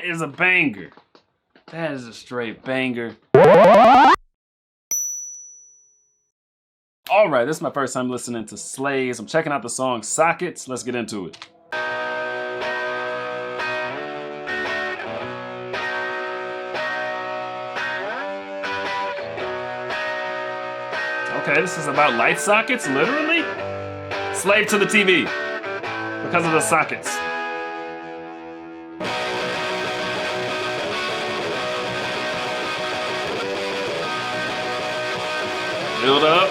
That is a banger. That is a straight banger. All right, this is my first time listening to Slaves. I'm checking out the song Sockets. Let's get into it. Okay, this is about light sockets, literally? Slave to the TV because of the sockets. Build up.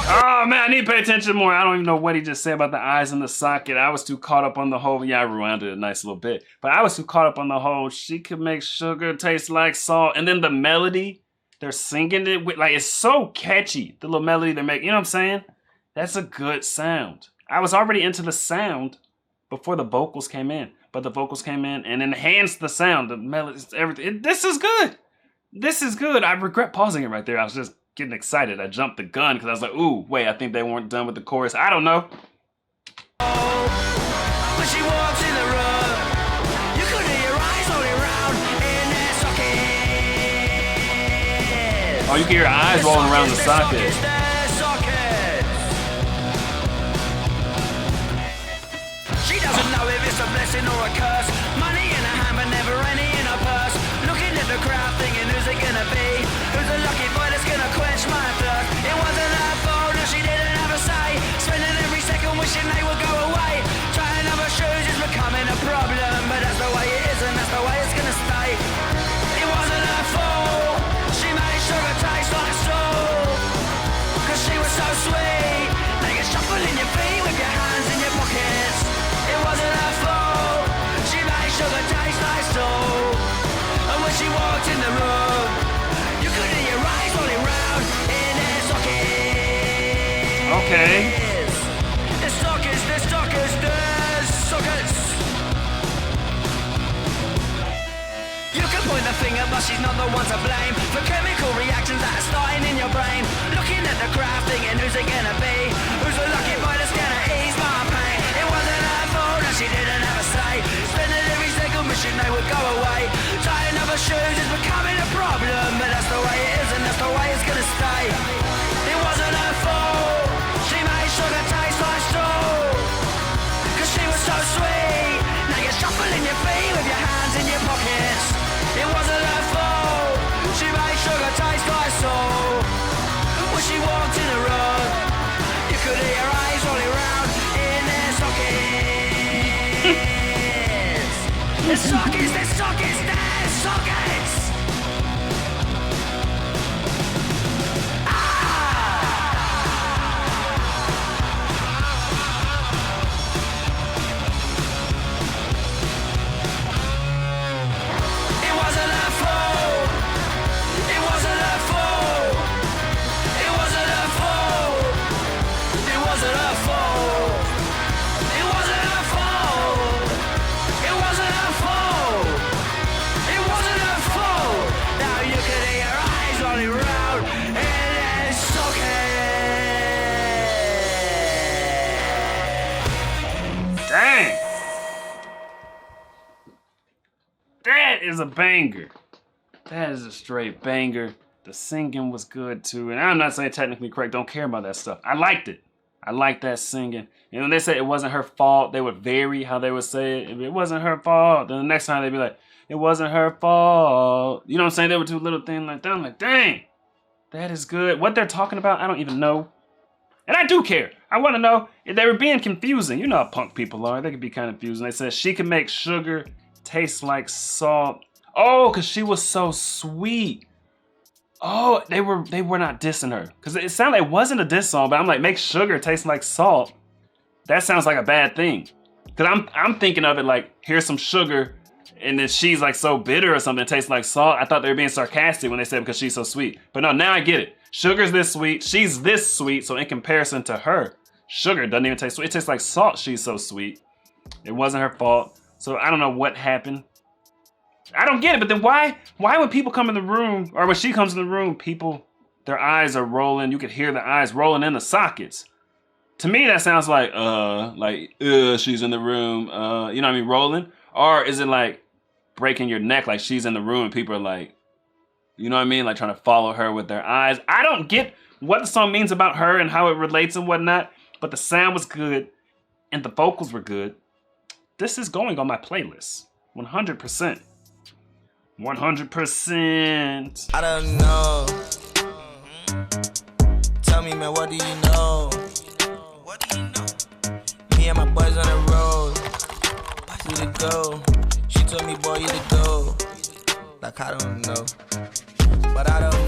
Oh man, I need to pay attention more. I don't even know what he just said about the eyes in the socket. I was too caught up on the whole, yeah, I rewound it a nice little bit. But I was too caught up on the whole, she could make sugar taste like salt. And then the melody, they're singing it with, like, it's so catchy. The little melody they make, you know what I'm saying? That's a good sound. I was already into the sound before the vocals came in. But the vocals came in and enhanced the sound, the melody, everything. This is good. This is good. I regret pausing it right there. I was just getting excited. I jumped the gun because I was like, ooh, wait, I think they weren't done with the chorus. I don't know. When she walked in the room, you could hear your eyes rolling around in their sockets. Oh, you can hear your eyes rolling around the socket. She doesn't know if it's a blessing or a curse. Money in her hand, but never any in her purse. Looking at the crowd, thinking who's it gonna be? Who's the lucky boy that's gonna quench my thirst? It wasn't her fault, no, she didn't have a say. Spending every second wishing they would go away. Trying on her shoes is becoming a problem, but that's the way it is and that's the way it's gonna stay. It wasn't her fault, she made sugar taste like salt. Cause she was so sweet, now you're shuffling your feet with your hands in your pockets. It wasn't her fault, she made sugar taste like salt. And when she walked in the room, you could hear your eyes rolling round in their sockets. Okay. The sockets, the sockets, the sockets. You can point the finger, but she's not the one to blame for chemical reactions that are starting in your brain. Looking at the graph, thinking who's it gonna be? Who's the lucky boy that's gonna ease my pain? It wasn't her fault, and she didn't have a say. Spending every second wishing they would go away. Tying up her shoes is becoming a problem, but that's the way it is and that's the way it's gonna stay. It wasn't her fault, she made sugar taste like salt. Cause she was so sweet, now you're shuffling your feet with your hands in your pockets. It wasn't her fault, she made sugar taste like salt. When she walked in the room, you could hear her eyes rolling around in their sockets. The sockets, the sockets, the sockets. Dang! That is a banger. That is a straight banger. The singing was good too. And I'm not saying technically correct, don't care about that stuff. I liked it. I liked that singing. And when they said it wasn't her fault, they would vary how they would say it. If it wasn't her fault, then the next time they'd be like, it wasn't her fault. You know what I'm saying? They would do a little thing like that. I'm like, dang, that is good. What they're talking about, I don't even know. And I do care. I want to know. If they were being confusing. You know how punk people are. They can be kind of confusing. They said she can make sugar taste like salt. Oh, because she was so sweet. Oh, they were not dissing her. Because it sounded like it wasn't a diss song, but I'm like, make sugar taste like salt. That sounds like a bad thing. Cause I'm thinking of it like, here's some sugar, and then she's like so bitter or something, it tastes like salt. I thought they were being sarcastic when they said because she's so sweet. But no, now I get it. Sugar's this sweet, she's this sweet, so in comparison to her, sugar doesn't even taste sweet. It tastes like salt, she's so sweet. It wasn't her fault. So I don't know what happened. I don't get it, but then why when people come in the room, or when she comes in the room, people, their eyes are rolling. You could hear the eyes rolling in the sockets. To me, that sounds like she's in the room, you know what I mean, rolling? Or is it like breaking your neck, like she's in the room and people are like, you know what I mean, like trying to follow her with their eyes? I don't get what the song means about her and how it relates and whatnot, but the sound was good and the vocals were good. This is going on my playlist, 100%. 100%. I don't know. Tell me, man, what do you know? What do you know? Me and my boys on the road. You to go. She told me, boy, you to go. Like, I don't know. But I don't